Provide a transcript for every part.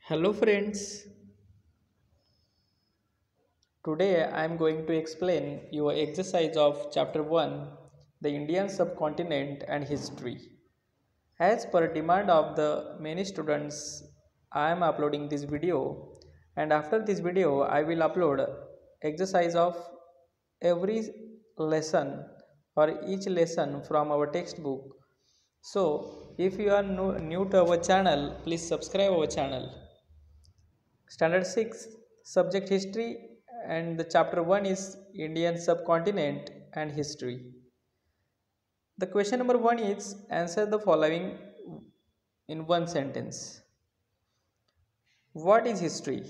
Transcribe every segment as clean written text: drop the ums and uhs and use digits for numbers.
Hello friends, today I am going to explain your exercise of chapter 1, the Indian Subcontinent and History. As per demand of the many students, I am uploading this video, and after this video I will upload exercise of every lesson or each lesson from our textbook. So if you are new to our channel, please subscribe our channel. Standard 6 subject history, and the chapter 1 is Indian subcontinent and history. The question number 1 is answer the following in one sentence. What is history?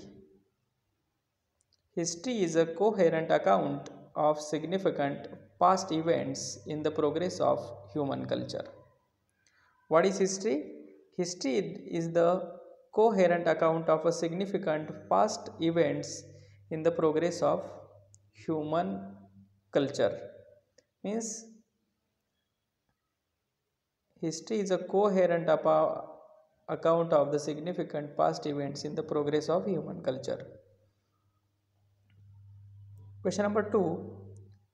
History is a coherent account of significant past events in the progress of human culture. What is history? History is the coherent account of a significant past events in the progress of human culture. Means history is a coherent account of the significant past events in the progress of human culture. Question number 2.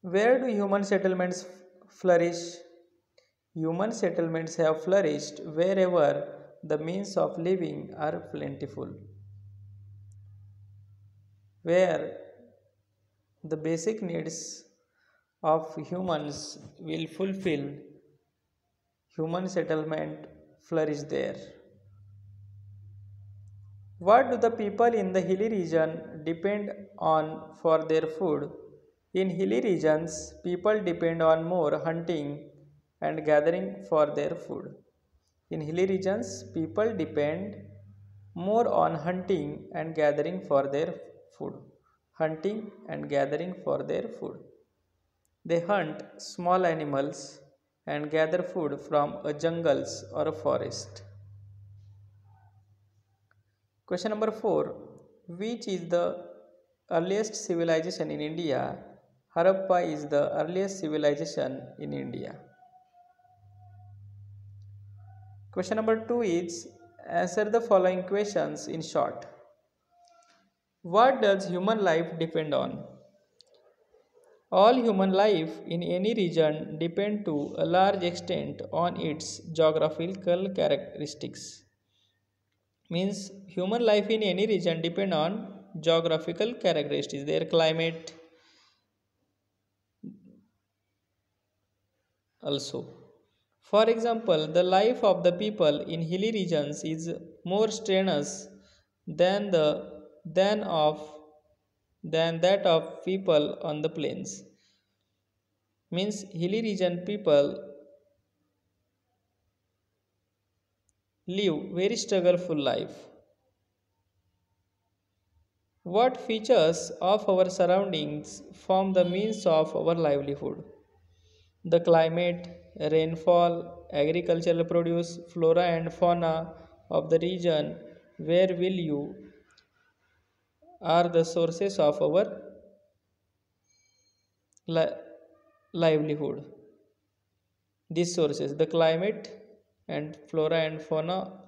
Where do human settlements flourish? Human settlements have flourished wherever the means of living are plentiful, where the basic needs of humans will fulfill, human settlement flourish there. What do the people in the hilly region depend on for their food? In hilly regions, people depend on more hunting and gathering for their food. In hilly regions, people depend more on hunting and gathering for their food. Hunting and gathering for their food. They hunt small animals and gather food from a jungles or a forest. Question number 4. Which is the earliest civilization in India? Harappa is the earliest civilization in India. Question number 2 is answer the following questions in short. What does human life depend on? All human life in any region depend to a large extent on its geographical characteristics. Means human life in any region depend on geographical characteristics, their climate also. For example, the life of the people in hilly regions is more strenuous than the than of than that of people on the plains. Means hilly region people live very struggleful life. What features of our surroundings form the means of our livelihood? The climate, rainfall, agricultural produce, flora and fauna of the region where will you are the sources of our li- livelihood. These sources, the climate and flora and fauna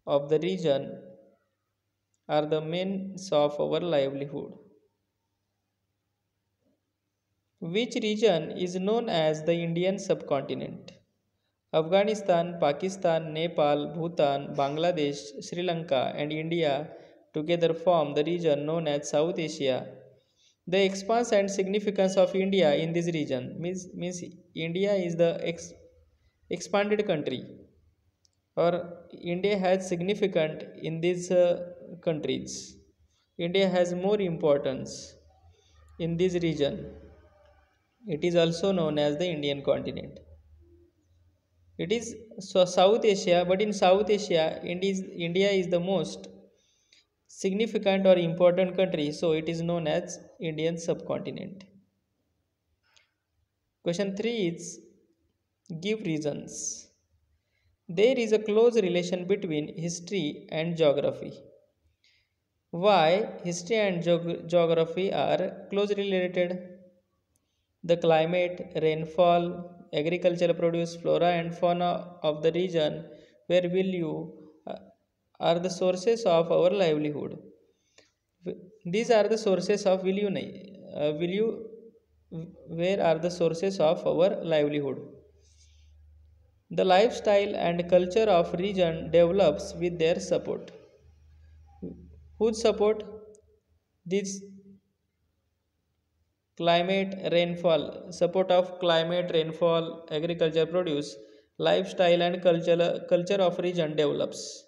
of the region, are the means of our livelihood. Which region is known as the Indian subcontinent? Afghanistan, Pakistan, Nepal, Bhutan, Bangladesh, Sri Lanka, and India together form the region known as South Asia. The expanse and significance of India in this region means India is the expanded country, or India has significant in these countries. India has more importance in this region. It is also known as the Indian continent. It is so South Asia, but in South Asia, India is the most significant or important country, so it is known as Indian subcontinent. Question 3 is give reasons. There is a close relation between history and geography. Why history and geography are closely related? The climate, rainfall, agricultural produce, flora and fauna of the region where will you are the sources of our livelihood. These are the sources of will you where are the sources of our livelihood. The lifestyle and culture of region develops with their support. Whose support? This climate rainfall support of climate rainfall agriculture produce lifestyle and culture of region develops.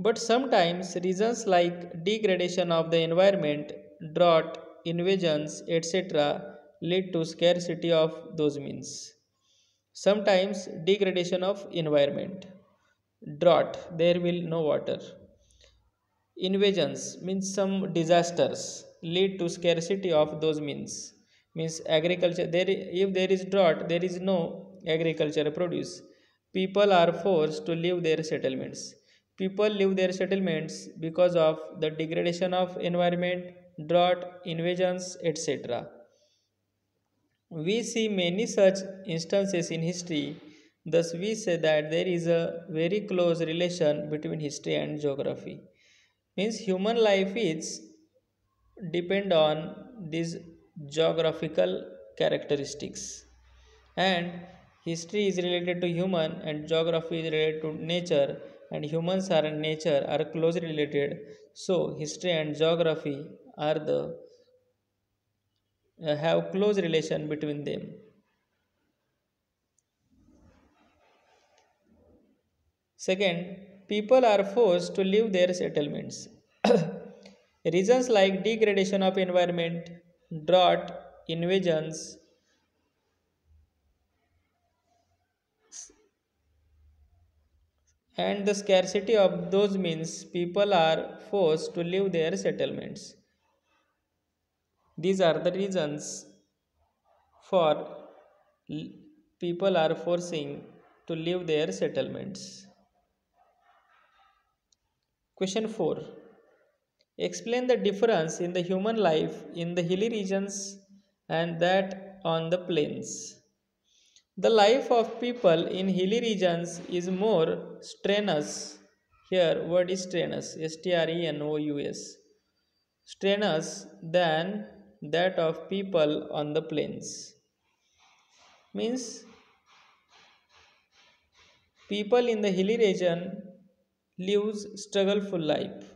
But sometimes reasons like degradation of the environment, drought, invasions, etc. lead to scarcity of those means. Sometimes degradation of environment, drought, there will no water. Invasions means some disasters lead to scarcity of those means agriculture there if there is drought there is no agriculture produce. People are forced to leave their settlements. People leave their settlements because of the degradation of environment, drought, invasions, etc. We see many such instances in history. Thus, we say that there is a very close relation between history and geography. Means human life is depend on these geographical characteristics, and history is related to human and geography is related to nature, and humans are and nature are closely related. So, history and geography are the have close relation between them. Second, people are forced to leave their settlements. Reasons like degradation of environment, drought, invasions, and the scarcity of those means people are forced to leave their settlements. These are the reasons for l- people are forcing to leave their settlements. Question 4. Explain the difference in the human life in the hilly regions and that on the plains. The life of people in hilly regions is more strenuous. Here, word is strenuous, strenuous, strenuous than that of people on the plains. Means people in the hilly region lives struggleful life.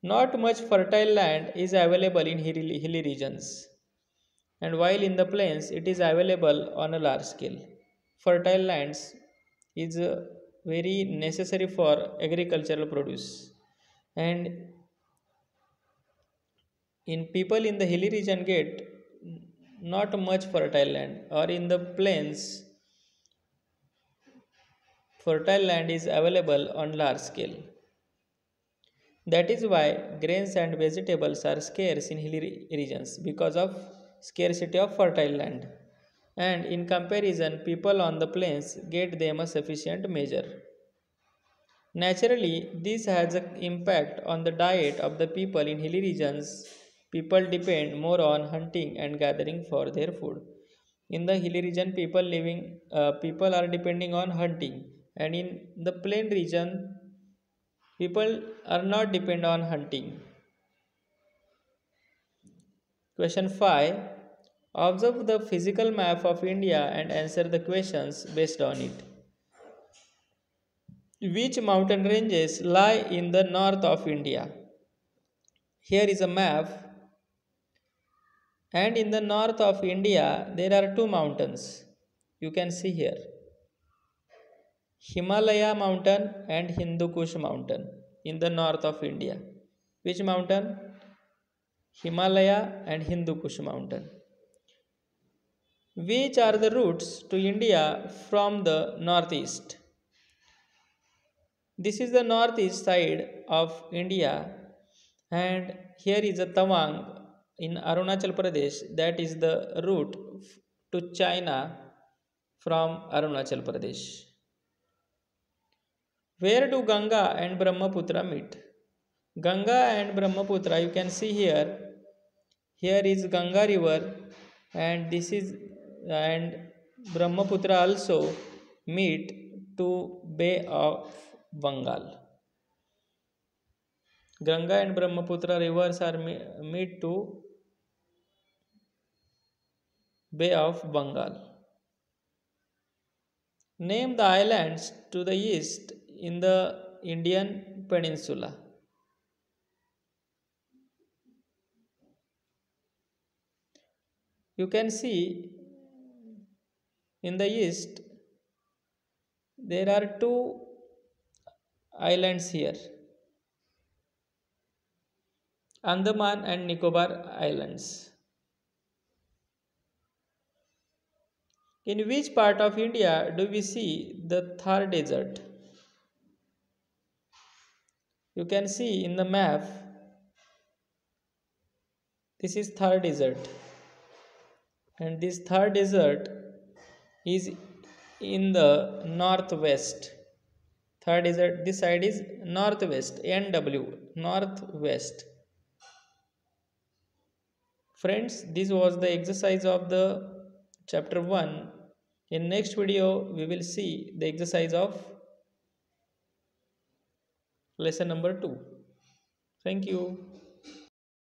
Not much fertile land is available in hilly regions, and while in the plains it is available on a large scale. Fertile lands is very necessary for agricultural produce, and in people in the hilly region get not much fertile land, or in the plains fertile land is available on large scale. That is why grains and vegetables are scarce in hilly regions because of scarcity of fertile land. And in comparison, people on the plains get them a sufficient measure. Naturally, this has an impact on the diet of the people in hilly regions. People depend more on hunting and gathering for their food. In the hilly region, people are depending on hunting, and in the plain region, people are not depend on hunting. Question 5. Observe the physical map of India and answer the questions based on it. Which mountain ranges lie in the north of India? Here is a map, and in the north of India there are two mountains. You can see here Himalaya mountain and Hindu Kush mountain in the north of India. Which mountain? Himalaya and Hindu Kush mountain. Which are the routes to India from the northeast? This is the northeast side of India, and here is a Tawang in Arunachal Pradesh. That is the route to China from Arunachal Pradesh. Where do Ganga and Brahmaputra meet? Ganga and Brahmaputra, you can see here. Here is Ganga river, and this is and Brahmaputra also meet to Bay of Bengal. Ganga and Brahmaputra rivers are meet to Bay of Bengal. Name the islands to the east in the Indian peninsula. You can see in the east there are two islands here, Andaman and Nicobar Islands. In which part of India do we see the Thar Desert? You can see in the map, this is Thar Desert, and this Thar Desert is in the northwest. Thar Desert, this side is northwest, NW, northwest. Friends, this was the exercise of the chapter 1. In next video, we will see the exercise of lesson number 2. Thank you.